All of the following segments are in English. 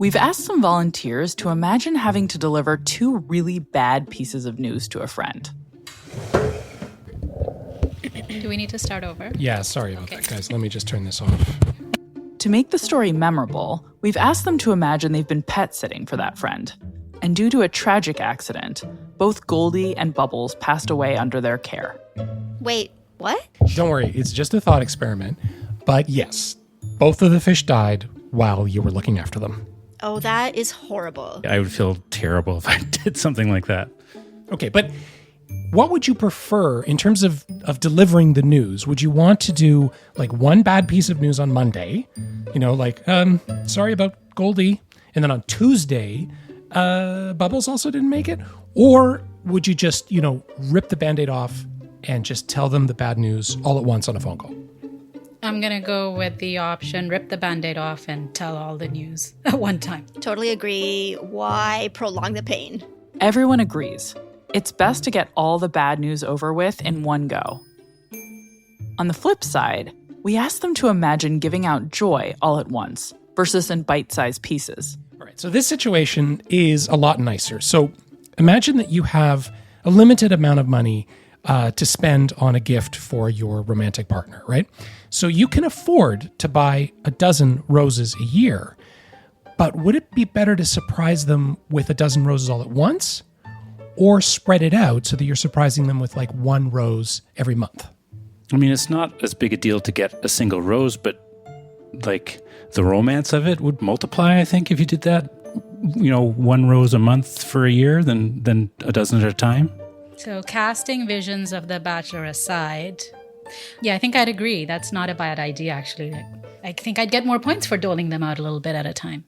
We've asked some volunteers to imagine having to deliver 2 really bad pieces of news to a friend. Do we need to start over? Yeah, sorry about that, guys. Let me just turn this off. To make the story memorable, we've asked them to imagine they've been pet sitting for that friend. And due to a tragic accident, both Goldie and Bubbles passed away under their care. Wait, what? Don't worry, it's just a thought experiment. But yes, both of the fish died while you were looking after them. Oh, that is horrible. I would feel terrible if I did something like that. Okay, but what would you prefer in terms of delivering the news? Would you want to do like one bad piece of news on Monday? You know, like, sorry about Goldie. And then on Tuesday, Bubbles also didn't make it? Or would you just, rip the Band-Aid off and just tell them the bad news all at once on a phone call? I'm going to go with the option, rip the Band-Aid off and tell all the news at one time. Totally agree. Why prolong the pain? Everyone agrees. It's best to get all the bad news over with in one go. On the flip side, we asked them to imagine giving out joy all at once versus in bite-sized pieces. All right, so this situation is a lot nicer. So imagine that you have a limited amount of money to spend on a gift for your romantic partner, right? So you can afford to buy a dozen roses a year, but would it be better to surprise them with a dozen roses all at once or spread it out so that you're surprising them with like one rose every month? I mean, it's not as big a deal to get a single rose, but like the romance of it would multiply, I think, if you did that, one rose a month for a year, then a dozen at a time. So casting visions of The Bachelor aside, yeah, I think I'd agree. That's not a bad idea, actually. I think I'd get more points for doling them out a little bit at a time.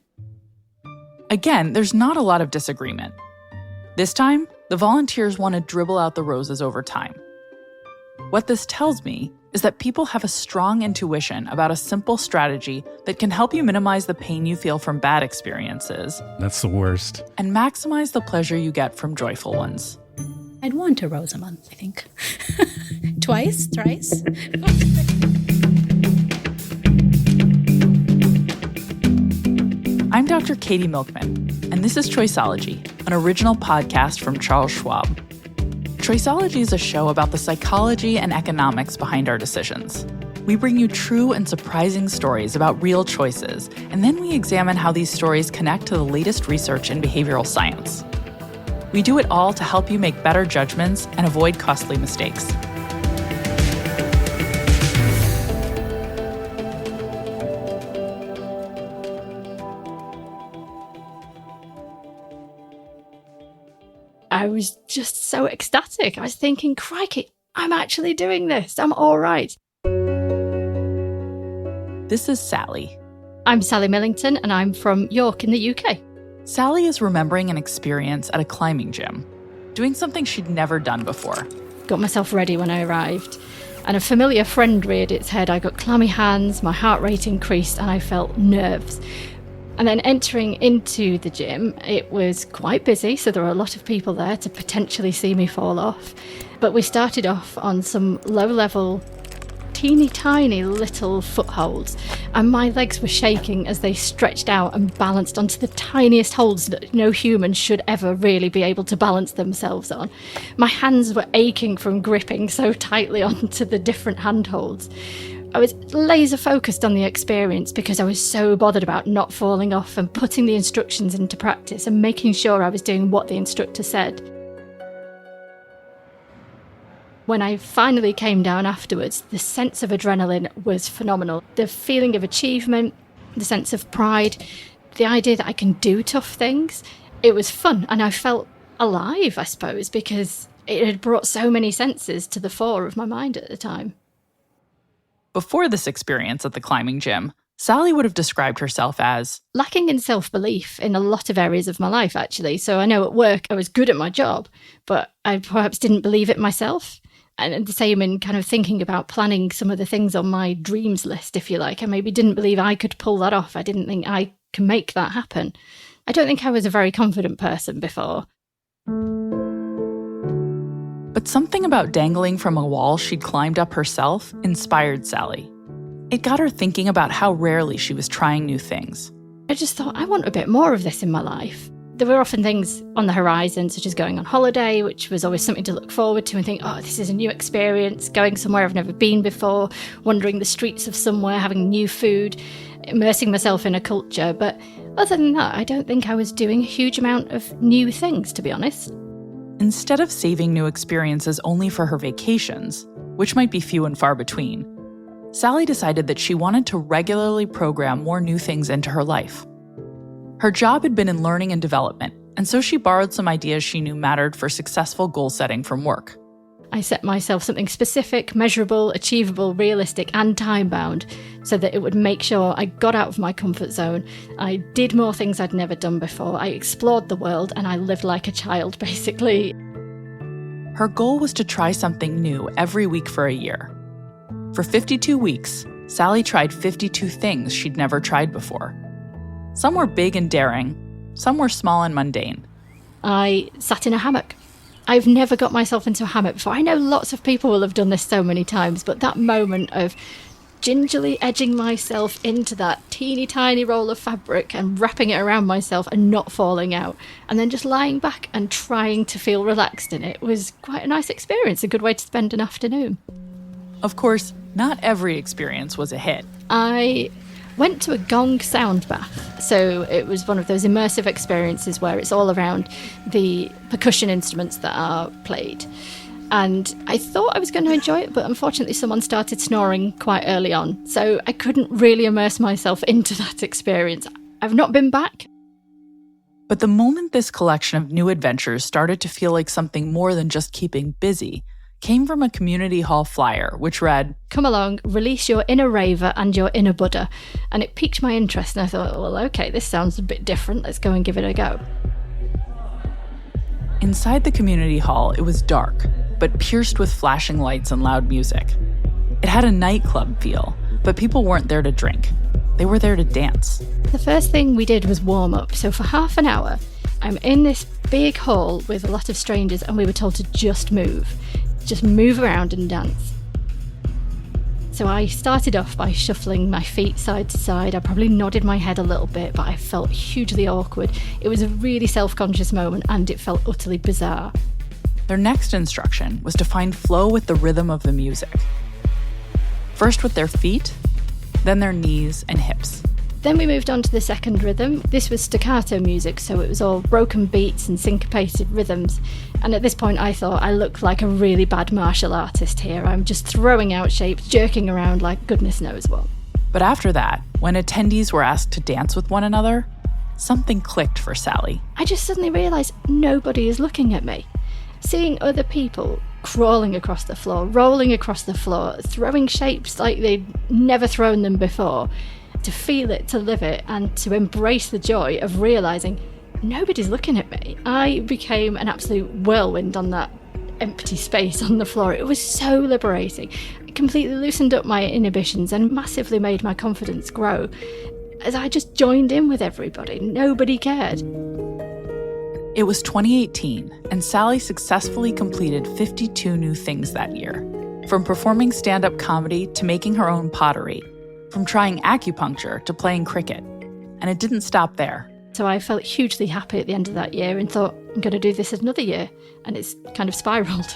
Again, there's not a lot of disagreement. This time, the volunteers want to dribble out the roses over time. What this tells me is that people have a strong intuition about a simple strategy that can help you minimize the pain you feel from bad experiences. That's the worst. And maximize the pleasure you get from joyful ones. I'd want a rose a month, I think. Twice? Thrice? I'm Dr. Katie Milkman, and this is Choiceology, an original podcast from Charles Schwab. Choiceology is a show about the psychology and economics behind our decisions. We bring you true and surprising stories about real choices, and then we examine how these stories connect to the latest research in behavioral science. We do it all to help you make better judgments and avoid costly mistakes. I was just so ecstatic. I was thinking, crikey, I'm actually doing this. I'm all right. This is Sally. I'm Sally Millington, and I'm from York in the UK. Sally is remembering an experience at a climbing gym, doing something she'd never done before. Got myself ready when I arrived, and a familiar friend reared its head. I got clammy hands, my heart rate increased, and I felt nerves. And then entering into the gym, it was quite busy, so there were a lot of people there to potentially see me fall off. But we started off on some low-level, teeny tiny little footholds, and my legs were shaking as they stretched out and balanced onto the tiniest holds that no human should ever really be able to balance themselves on. My hands were aching from gripping so tightly onto the different handholds. I was laser focused on the experience because I was so bothered about not falling off and putting the instructions into practice and making sure I was doing what the instructor said. When I finally came down afterwards, the sense of adrenaline was phenomenal. The feeling of achievement, the sense of pride, the idea that I can do tough things, it was fun, and I felt alive, I suppose, because it had brought so many senses to the fore of my mind at the time. Before this experience at the climbing gym, Sally would have described herself as lacking in self-belief in a lot of areas of my life, actually. So I know at work I was good at my job, but I perhaps didn't believe it myself. And the same in kind of thinking about planning some of the things on my dreams list, if you like. I maybe didn't believe I could pull that off. I didn't think I can make that happen. I don't think I was a very confident person before. But something about dangling from a wall she'd climbed up herself inspired Sally. It got her thinking about how rarely she was trying new things. I just thought, I want a bit more of this in my life. There were often things on the horizon, such as going on holiday, which was always something to look forward to and think, oh, this is a new experience, going somewhere I've never been before, wandering the streets of somewhere, having new food, immersing myself in a culture. But other than that, I don't think I was doing a huge amount of new things, to be honest. Instead of saving new experiences only for her vacations, which might be few and far between, Sally decided that she wanted to regularly program more new things into her life. Her job had been in learning and development, and so she borrowed some ideas she knew mattered for successful goal setting from work. I set myself something specific, measurable, achievable, realistic, and time-bound so that it would make sure I got out of my comfort zone. I did more things I'd never done before. I explored the world, and I lived like a child, basically. Her goal was to try something new every week for a year. For 52 weeks, Sally tried 52 things she'd never tried before. Some were big and daring, some were small and mundane. I sat in a hammock. I've never got myself into a hammock before. I know lots of people will have done this so many times, but that moment of gingerly edging myself into that teeny tiny roll of fabric and wrapping it around myself and not falling out, and then just lying back and trying to feel relaxed in it was quite a nice experience, a good way to spend an afternoon. Of course, not every experience was a hit. I went to a gong sound bath. So it was one of those immersive experiences where it's all around the percussion instruments that are played. And I thought I was going to enjoy it, but unfortunately someone started snoring quite early on. So I couldn't really immerse myself into that experience. I've not been back. But the moment this collection of new adventures started to feel like something more than just keeping busy, came from a community hall flyer, which read, "Come along, release your inner raver and your inner Buddha." And it piqued my interest, and I thought, well, okay, this sounds a bit different. Let's go and give it a go. Inside the community hall, it was dark, but pierced with flashing lights and loud music. It had a nightclub feel, but people weren't there to drink. They were there to dance. The first thing we did was warm up. So for half an hour, I'm in this big hall with a lot of strangers, and we were told to just move around and dance. So I started off by shuffling my feet side to side. I probably nodded my head a little bit, but I felt hugely awkward. It was a really self-conscious moment, and it felt utterly bizarre. Their next instruction was to find flow with the rhythm of the music. First with their feet, then their knees and hips. Then we moved on to the second rhythm. This was staccato music, so it was all broken beats and syncopated rhythms. And at this point I thought I looked like a really bad martial artist here. I'm just throwing out shapes, jerking around like goodness knows what. But after that, when attendees were asked to dance with one another, something clicked for Sally. I just suddenly realised nobody is looking at me. Seeing other people crawling across the floor, rolling across the floor, throwing shapes like they'd never thrown them before, to feel it, to live it, and to embrace the joy of realising nobody's looking at me. I became an absolute whirlwind on that empty space on the floor. It was so liberating. It completely loosened up my inhibitions and massively made my confidence grow as I just joined in with everybody. Nobody cared. It was 2018, and Sally successfully completed 52 new things that year. From performing stand-up comedy to making her own pottery, from trying acupuncture to playing cricket. And it didn't stop there. So I felt hugely happy at the end of that year and thought, I'm going to do this another year. And it's kind of spiraled.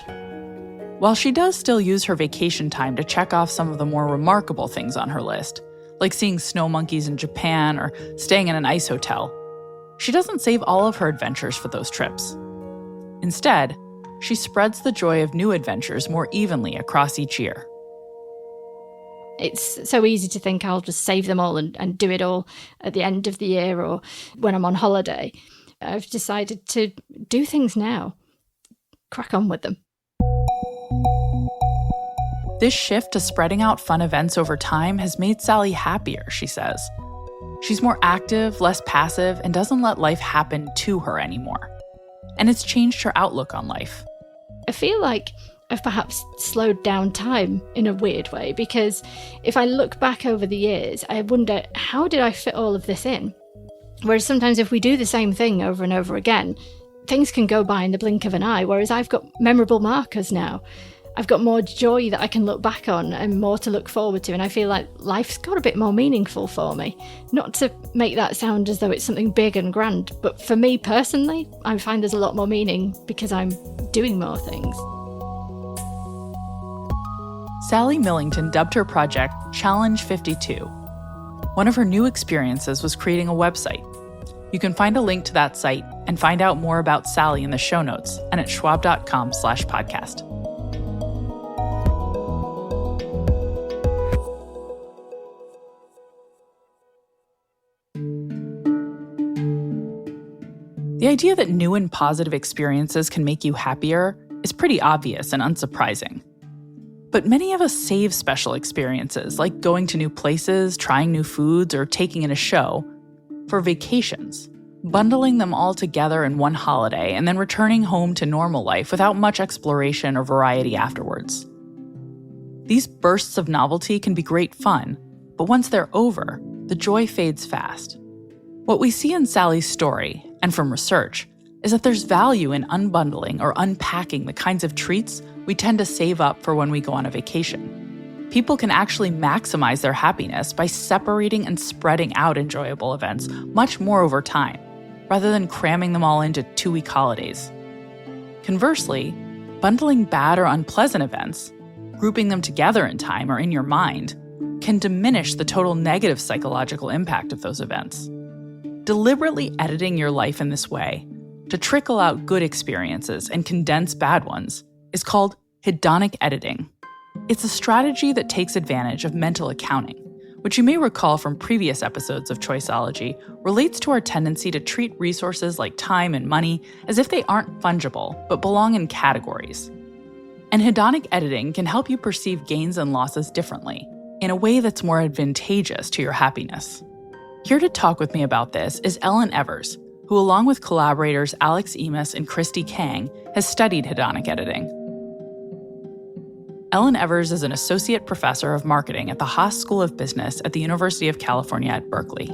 While she does still use her vacation time to check off some of the more remarkable things on her list, like seeing snow monkeys in Japan or staying in an ice hotel, she doesn't save all of her adventures for those trips. Instead, she spreads the joy of new adventures more evenly across each year. It's so easy to think I'll just save them all and do it all at the end of the year or when I'm on holiday. I've decided to do things now. Crack on with them. This shift to spreading out fun events over time has made Sally happier, she says. She's more active, less passive, and doesn't let life happen to her anymore. And it's changed her outlook on life. I feel like I've perhaps slowed down time in a weird way, because if I look back over the years, I wonder, how did I fit all of this in? Whereas sometimes if we do the same thing over and over again, things can go by in the blink of an eye, whereas I've got memorable markers now. I've got more joy that I can look back on and more to look forward to. And I feel like life's got a bit more meaningful for me. Not to make that sound as though it's something big and grand, but for me personally, I find there's a lot more meaning because I'm doing more things. Sally Millington dubbed her project Challenge 52. One of her new experiences was creating a website. You can find a link to that site and find out more about Sally in the show notes and at schwab.com/podcast. The idea that new and positive experiences can make you happier is pretty obvious and unsurprising. But many of us save special experiences, like going to new places, trying new foods, or taking in a show, for vacations, bundling them all together in one holiday and then returning home to normal life without much exploration or variety afterwards. These bursts of novelty can be great fun, but once they're over, the joy fades fast. What we see in Sally's story, and from research, is that there's value in unbundling or unpacking the kinds of treats we tend to save up for when we go on a vacation. People can actually maximize their happiness by separating and spreading out enjoyable events much more over time, rather than cramming them all into 2-week holidays. Conversely, bundling bad or unpleasant events, grouping them together in time or in your mind, can diminish the total negative psychological impact of those events. Deliberately editing your life in this way, to trickle out good experiences and condense bad ones, is called hedonic editing. It's a strategy that takes advantage of mental accounting, which you may recall from previous episodes of Choiceology, relates to our tendency to treat resources like time and money as if they aren't fungible, but belong in categories. And hedonic editing can help you perceive gains and losses differently, in a way that's more advantageous to your happiness. Here to talk with me about this is Ellen Evers, who along with collaborators Alex Emis and Christy Kang, has studied hedonic editing. Ellen Evers is an associate professor of marketing at the Haas School of Business at the University of California at Berkeley.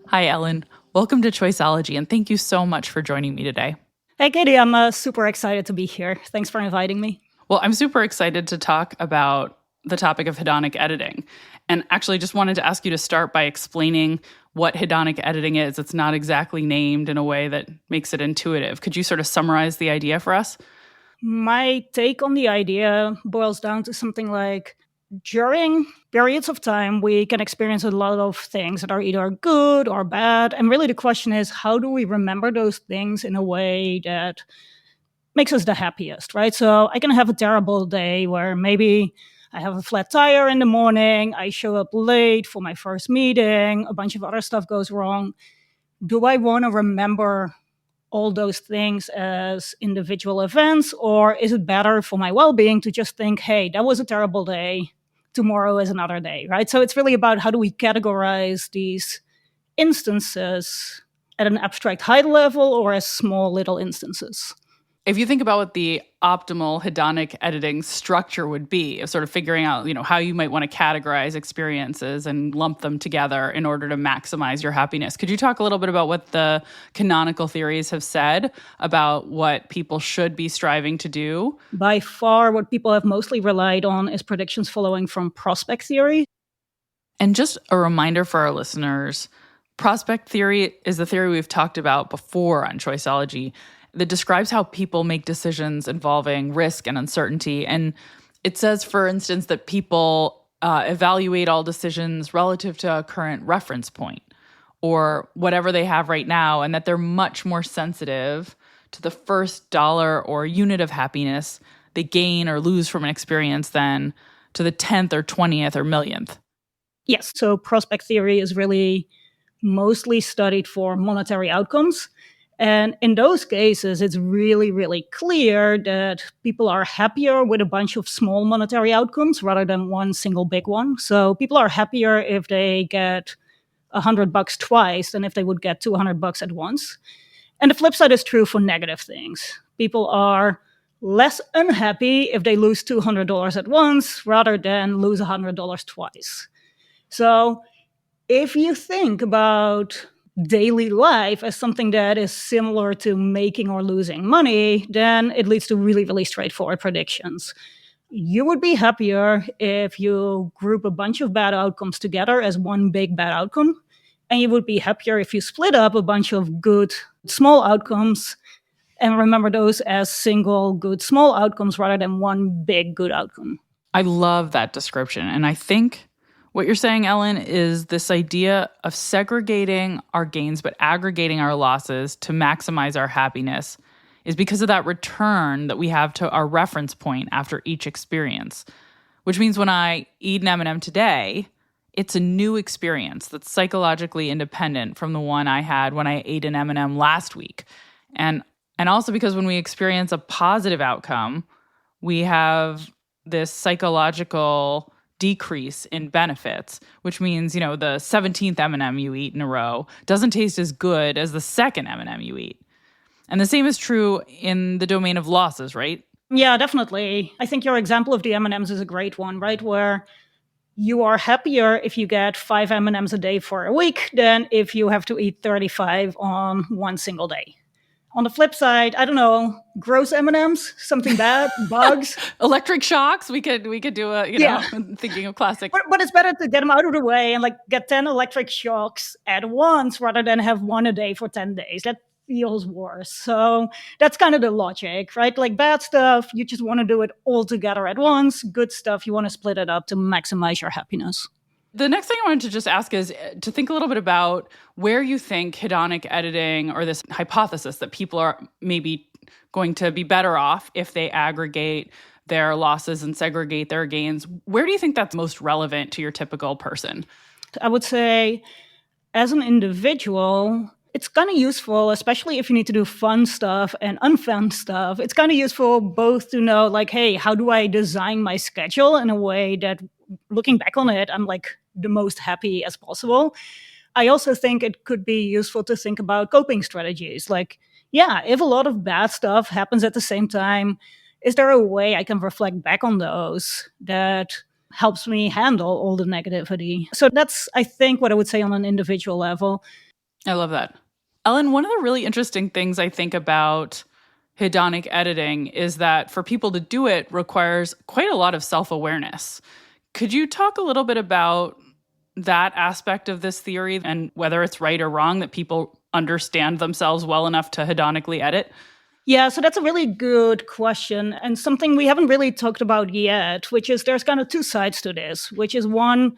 Hi, Ellen. Welcome to Choiceology, and thank you so much for joining me today. Hey, Katie, I'm super excited to be here. Thanks for inviting me. Well, I'm super excited to talk about the topic of hedonic editing. And actually just wanted to ask you to start by explaining what hedonic editing is. It's not exactly named in a way that makes it intuitive. Could you sort of summarize the idea for us? My take on the idea boils down to something like, during periods of time, we can experience a lot of things that are either good or bad. And really the question is, how do we remember those things in a way that makes us the happiest, right? So I can have a terrible day where maybe I have a flat tire in the morning, I show up late for my first meeting, a bunch of other stuff goes wrong. Do I want to remember all those things as individual events, or is it better for my well-being to just think, hey, that was a terrible day, tomorrow is another day, right? So it's really about how do we categorize these instances at an abstract high level or as small little instances. If you think about what the optimal hedonic editing structure would be, of sort of figuring out, how you might want to categorize experiences and lump them together in order to maximize your happiness. Could you talk a little bit about what the canonical theories have said about what people should be striving to do? By far, what people have mostly relied on is predictions following from prospect theory. And just a reminder for our listeners, prospect theory is the theory we've talked about before on Choiceology, that describes how people make decisions involving risk and uncertainty. And it says, for instance, that people evaluate all decisions relative to a current reference point or whatever they have right now, and that they're much more sensitive to the first dollar or unit of happiness they gain or lose from an experience than to the 10th or 20th or millionth. Yes, so prospect theory is really mostly studied for monetary outcomes. And in those cases, it's really, really clear that people are happier with a bunch of small monetary outcomes rather than one single big one. So people are happier if they get $100 twice than if they would get $200 at once. And the flip side is true for negative things. People are less unhappy if they lose $200 at once rather than lose $100 twice. So if you think about daily life as something that is similar to making or losing money, then it leads to really, really straightforward predictions. You would be happier if you group a bunch of bad outcomes together as one big bad outcome. And you would be happier if you split up a bunch of good small outcomes and remember those as single good small outcomes rather than one big good outcome. I love that description. And I think what you're saying, Ellen, is this idea of segregating our gains but aggregating our losses to maximize our happiness is because of that return that we have to our reference point after each experience, which means when I eat an M&M today, it's a new experience that's psychologically independent from the one I had when I ate an M&M last week. And also because when we experience a positive outcome, we have this psychological decrease in benefits, which means, the 17th M&M you eat in a row doesn't taste as good as the second M&M you eat. And the same is true in the domain of losses, right? Yeah, definitely. I think your example of the M&Ms is a great one, right? Where you are happier if you get 5 M&Ms a day for a week than if you have to eat 35 on one single day. On the flip side, I don't know, gross M&Ms, something bad, bugs. Electric shocks, we could do thinking of classic. But it's better to get them out of the way and get 10 electric shocks at once rather than have one a day for 10 days. That feels worse. So that's kind of the logic, right? Like bad stuff, you just want to do it all together at once. Good stuff, you want to split it up to maximize your happiness. The next thing I wanted to just ask is to think a little bit about where you think hedonic editing, or this hypothesis that people are maybe going to be better off if they aggregate their losses and segregate their gains. Where do you think that's most relevant to your typical person? I would say as an individual, it's kind of useful, especially if you need to do fun stuff and unfun stuff. It's kind of useful both to know, hey, how do I design my schedule in a way that, looking back on it, I'm the most happy as possible. I also think it could be useful to think about coping strategies. If a lot of bad stuff happens at the same time, is there a way I can reflect back on those that helps me handle all the negativity? So that's, I think, what I would say on an individual level. I love that. Ellen, one of the really interesting things I think about hedonic editing is that for people to do it requires quite a lot of self-awareness. Could you talk a little bit about that aspect of this theory and whether it's right or wrong that people understand themselves well enough to hedonically edit? Yeah, so that's a really good question and something we haven't really talked about yet, which is there's kind of two sides to this, which is one,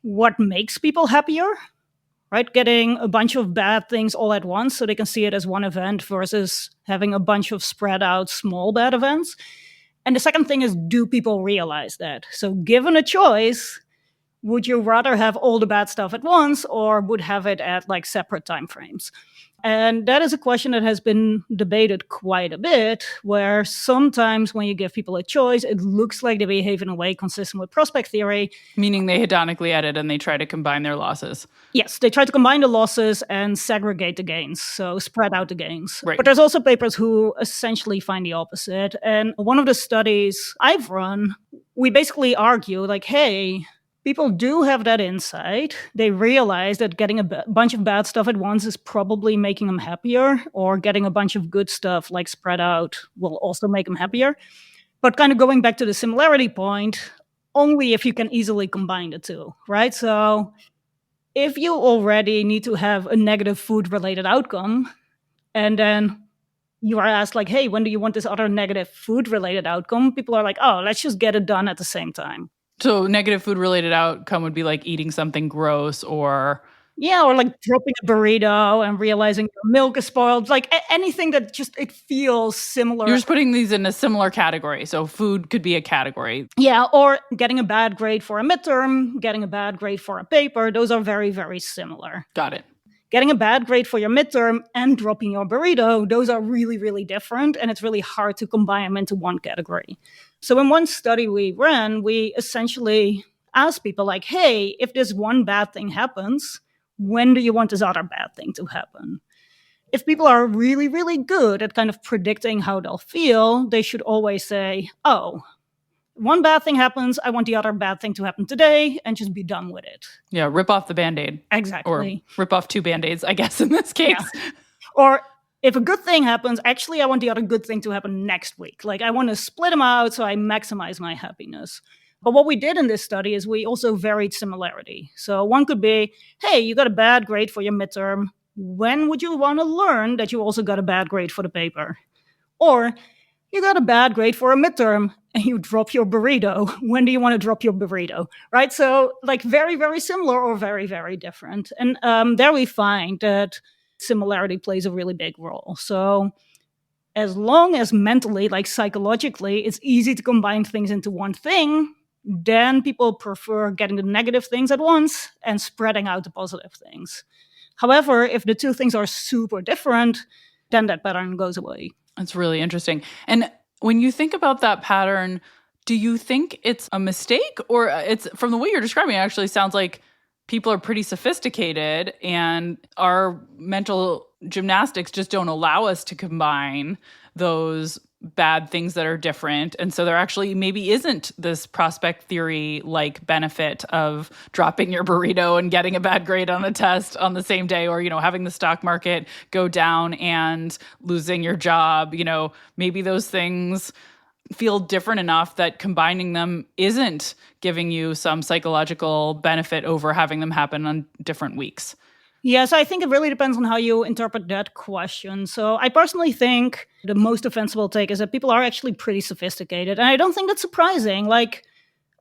what makes people happier, right? Getting a bunch of bad things all at once so they can see it as one event versus having a bunch of spread out small bad events. And the second thing is, do people realize that? So given a choice, would you rather have all the bad stuff at once or would have it at separate time frames? And that is a question that has been debated quite a bit, where sometimes when you give people a choice, it looks like they behave in a way consistent with prospect theory. Meaning they hedonically edit and they try to combine their losses. Yes, they try to combine the losses and segregate the gains, so spread out the gains. Right. But there's also papers who essentially find the opposite. And one of the studies I've run, we basically argue hey, people do have that insight. They realize that getting a bunch of bad stuff at once is probably making them happier, or getting a bunch of good stuff spread out will also make them happier. But kind of going back to the similarity point, only if you can easily combine the two, right? So if you already need to have a negative food-related outcome, and then you are asked hey, when do you want this other negative food-related outcome? People are oh, let's just get it done at the same time. So negative food-related outcome would be eating something gross or... Yeah, or dropping a burrito and realizing your milk is spoiled. Anything that just, it feels similar. You're just putting these in a similar category. So food could be a category. Yeah, or getting a bad grade for a midterm, getting a bad grade for a paper. Those are very, very similar. Got it. Getting a bad grade for your midterm and dropping your burrito, those are really, really different. And it's really hard to combine them into one category. So in one study we ran, we essentially asked people hey, if this one bad thing happens, when do you want this other bad thing to happen? If people are really, really good at kind of predicting how they'll feel, they should always say, oh, one bad thing happens, I want the other bad thing to happen today and just be done with it. Yeah, rip off the Band-Aid. Exactly. Or rip off 2 Band-Aids, I guess, in this case. Yeah. Or if a good thing happens, actually, I want the other good thing to happen next week. Like, I want to split them out so I maximize my happiness. But what we did in this study is we also varied similarity. So one could be, hey, you got a bad grade for your midterm. When would you want to learn that you also got a bad grade for the paper? Or you got a bad grade for a midterm and you drop your burrito. When do you want to drop your burrito? Right? So like very, very similar or very, very different. And there we find that similarity plays a really big role. So as long as mentally, like psychologically, it's easy to combine things into one thing, then people prefer getting the negative things at once and spreading out the positive things. However, if the two things are super different, then that pattern goes away. That's really interesting. And when you think about that pattern, do you think it's a mistake? Or it's, from the way you're describing it, actually sounds like people are pretty sophisticated and our mental gymnastics just don't allow us to combine those bad things that are different. And so there actually maybe isn't this prospect theory like benefit of dropping your burrito and getting a bad grade on a test on the same day, or, having the stock market go down and losing your job. Maybe those things feel different enough that combining them isn't giving you some psychological benefit over having them happen on different weeks. Yes, I think it really depends on how you interpret that question. So I personally think the most defensible take is that people are actually pretty sophisticated. And I don't think that's surprising. Like,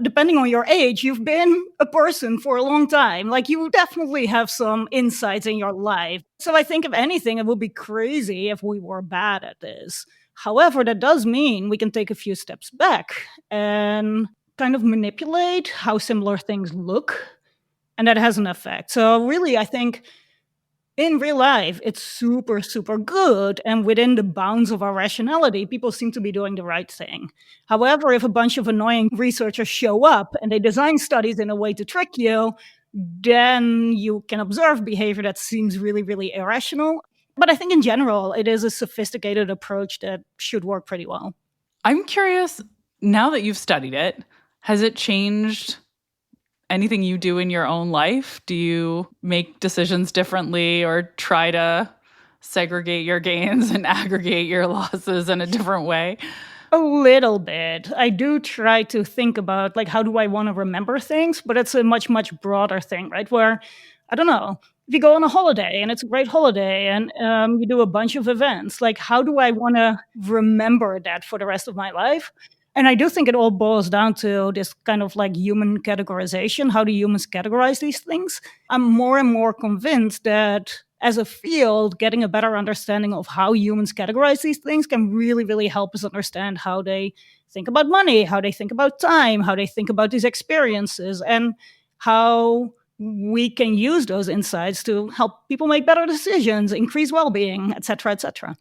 depending on your age, you've been a person for a long time. Like, you definitely have some insights in your life. So I think, if anything, it would be crazy if we were bad at this. However, that does mean we can take a few steps back and kind of manipulate how similar things look. And that has an effect. So really, I think in real life, it's super, super good. And within the bounds of our rationality, people seem to be doing the right thing. However, if a bunch of annoying researchers show up and they design studies in a way to trick you, then you can observe behavior that seems really, really irrational. But I think in general, it is a sophisticated approach that should work pretty well. I'm curious, now that you've studied it, has it changed anything you do in your own life? Do you make decisions differently or try to segregate your gains and aggregate your losses in a different way? A little bit. I do try to think about, like, how do I want to remember things? But it's a much, much broader thing, right? Where, I don't know, if you go on a holiday and it's a great holiday and you do a bunch of events, like, how do I want to remember that for the rest of my life? And I do think it all boils down to this kind of like human categorization. How do humans categorize these things? I'm more and more convinced that as a field, getting a better understanding of how humans categorize these things can really, really help us understand how they think about money, how they think about time, how they think about these experiences, and how we can use those insights to help people make better decisions, increase well-being, et cetera, et cetera.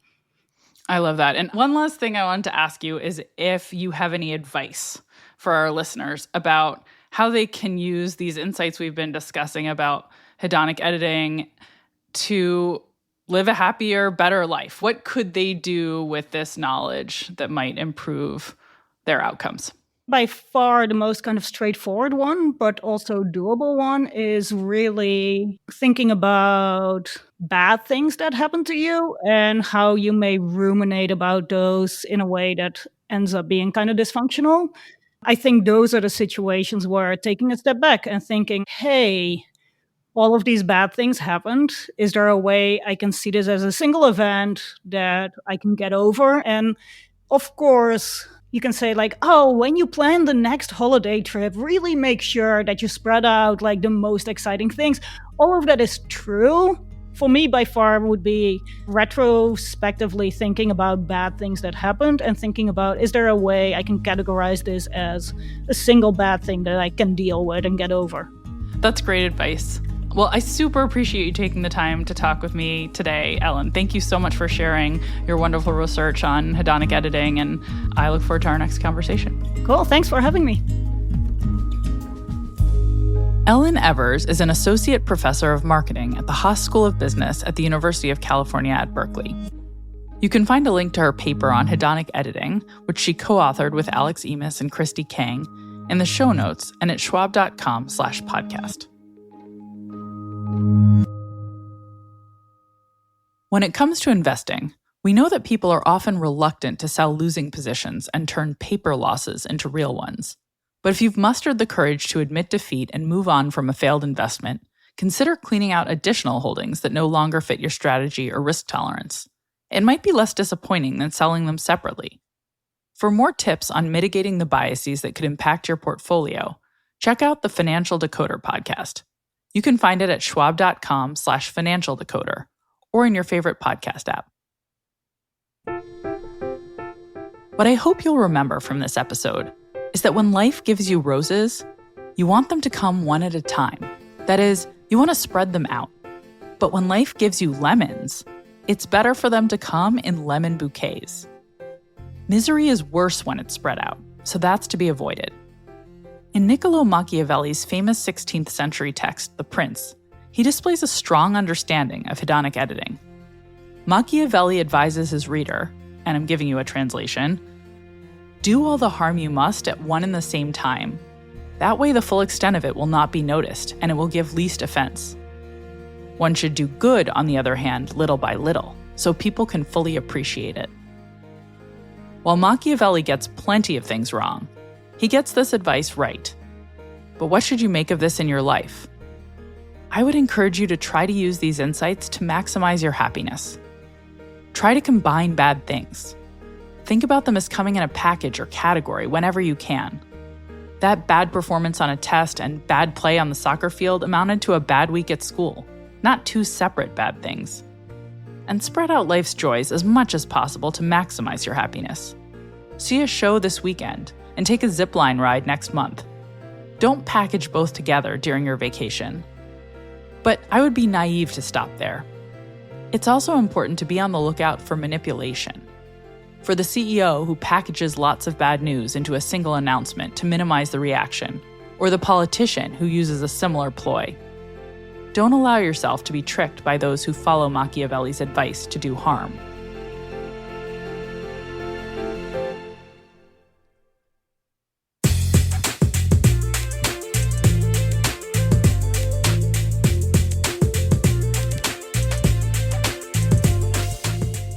I love that. And one last thing I wanted to ask you is if you have any advice for our listeners about how they can use these insights we've been discussing about hedonic editing to live a happier, better life. What could they do with this knowledge that might improve their outcomes? By far the most kind of straightforward one, but also doable one, is really thinking about bad things that happen to you and how you may ruminate about those in a way that ends up being kind of dysfunctional. I think those are the situations where taking a step back and thinking, hey, all of these bad things happened. Is there a way I can see this as a single event that I can get over? And of course, you can say like, oh, when you plan the next holiday trip, really make sure that you spread out like the most exciting things. All of that is true. For me, by far, would be retrospectively thinking about bad things that happened and thinking about, is there a way I can categorize this as a single bad thing that I can deal with and get over? That's great advice. Well, I super appreciate you taking the time to talk with me today, Ellen. Thank you so much for sharing your wonderful research on hedonic editing, and I look forward to our next conversation. Cool. Thanks for having me. Ellen Evers is an associate professor of marketing at the Haas School of Business at the University of California at Berkeley. You can find a link to her paper on hedonic editing, which she co-authored with Alex Emis and Christy Kang, in the show notes and at schwab.com/podcast. When it comes to investing, we know that people are often reluctant to sell losing positions and turn paper losses into real ones. But if you've mustered the courage to admit defeat and move on from a failed investment, consider cleaning out additional holdings that no longer fit your strategy or risk tolerance. It might be less disappointing than selling them separately. For more tips on mitigating the biases that could impact your portfolio, check out the Financial Decoder podcast. You can find it at schwab.com/financial decoder or in your favorite podcast app. What I hope you'll remember from this episode is that when life gives you roses, you want them to come one at a time. That is, you want to spread them out. But when life gives you lemons, it's better for them to come in lemon bouquets. Misery is worse when it's spread out, so that's to be avoided. In Niccolò Machiavelli's famous 16th century text, The Prince, he displays a strong understanding of hedonic editing. Machiavelli advises his reader, and I'm giving you a translation, do all the harm you must at one and the same time. That way the full extent of it will not be noticed, and it will give least offense. One should do good, on the other hand, little by little, so people can fully appreciate it. While Machiavelli gets plenty of things wrong, he gets this advice right. But what should you make of this in your life? I would encourage you to try to use these insights to maximize your happiness. Try to combine bad things. Think about them as coming in a package or category whenever you can. That bad performance on a test and bad play on the soccer field amounted to a bad week at school, not two separate bad things. And spread out life's joys as much as possible to maximize your happiness. See a show this weekend and take a zipline ride next month. Don't package both together during your vacation. But I would be naive to stop there. It's also important to be on the lookout for manipulation. For the CEO who packages lots of bad news into a single announcement to minimize the reaction, or the politician who uses a similar ploy. Don't allow yourself to be tricked by those who follow Machiavelli's advice to do harm.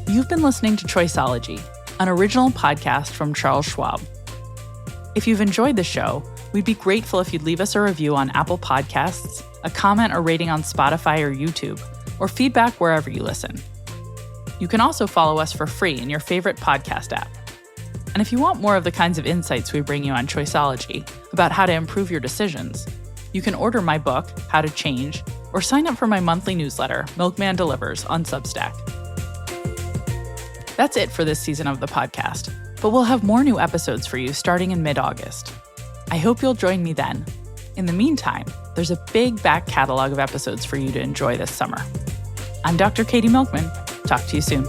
You've been listening to Choiceology, an original podcast from Charles Schwab. If you've enjoyed the show, we'd be grateful if you'd leave us a review on Apple Podcasts, a comment or rating on Spotify or YouTube, or feedback wherever you listen. You can also follow us for free in your favorite podcast app. And if you want more of the kinds of insights we bring you on Choiceology about how to improve your decisions, you can order my book, How to Change, or sign up for my monthly newsletter, Milkman Delivers, on Substack. That's it for this season of the podcast, but we'll have more new episodes for you starting in mid-August. I hope you'll join me then. In the meantime, there's a big back catalog of episodes for you to enjoy this summer. I'm Dr. Katie Milkman. Talk to you soon.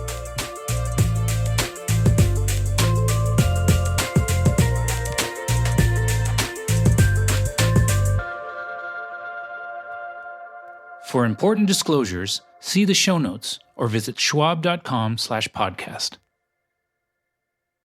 For important disclosures, see the show notes or visit schwab.com/podcast.